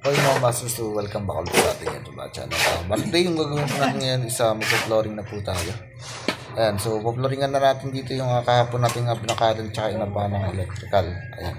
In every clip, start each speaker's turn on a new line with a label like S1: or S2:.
S1: Okay mga masters, so welcome back ulit sa ating YouTube channel. Today yung gagawin po natin ngayon is mag-flooring na po tayo. Ayan, so flooringan na natin dito yung kahapon natin pinakalan tsaka inaba ng electrical. Ayan.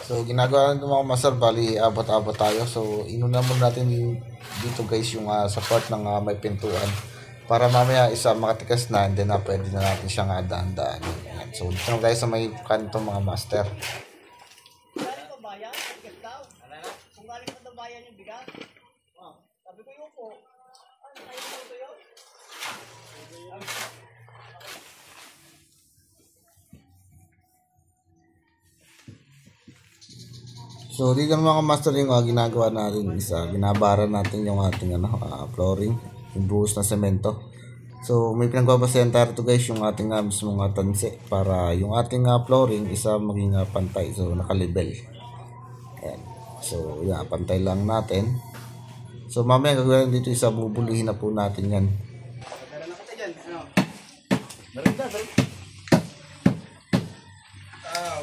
S1: So ginagawa natin mga master, bali abot-abot tayo. So inuna muna natin dito guys yung sa part ng may pintuan para mamaya isa makatikas na, and then pwede na natin siyang daan-daan. So dito na tayo sa may kanto mga master. So dito mga master yung ginagawa natin is ginabara natin yung ating flooring, yung buhos na semento. So may pinagbabasayan tayo to guys yung ating mismong tanse para yung ating flooring isa maging pantay, so naka-level. Ayan. So yeah, pantay lang natin. So mamaya gagawin dito isa bubulihin na po natin yan.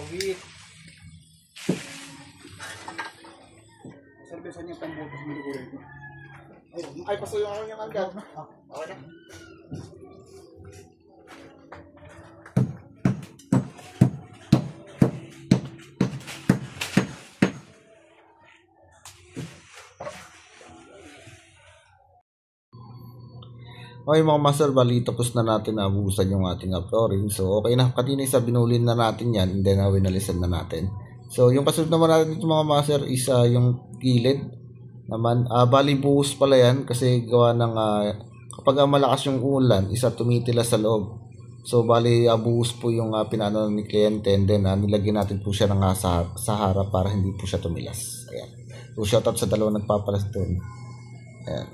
S2: Wait. Serbesan niya pambutos mo dito. Ay, pasuyo ako niyang agad. Okay na.
S1: Okay mga master, bali tapos na natin nabuhusan yung ating flooring. So okay na, kanina isa binulin na natin yan, and then winalisan na natin. So yung kasunod naman natin dito mga master is yung gilid naman. Bali buhos pala yan kasi gawa ng kapag malakas yung ulan, isa tumitila sa loob. So bali buhos po yung pinano ni kliyente, and then nilagyan natin po siya ng sa harap para hindi po siya tumilas. Ayan. So shoutout sa dalawa nagpapalas doon. Ayan.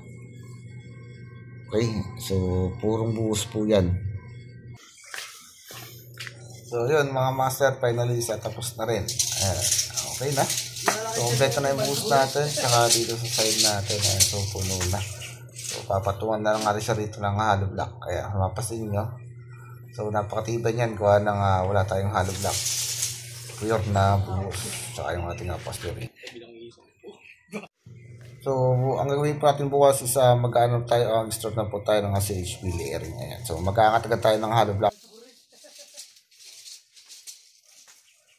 S1: Okay, so purong buhos po yan. So yun mga master, finally tapos na rin. Okay na. So kompleto na yung buhos natin, saka dito sa side natin. So puno na. So papatungan na lang natin siya rito ng hollow block. Kaya mapasin nyo. So napakatibay niyan, gawa ng wala tayong hollow block. Pure na buhos, saka yung ating upholstery. So, ang gagawin po natin bukas is mag-ano tayo, start na po tayo ng CHP layering. Ayan. So, magkakatagal tayo ng hollow block.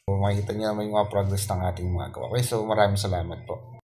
S1: So, makikita nyo naman yung progress ng ating mga gawa. Okay, so maraming salamat po.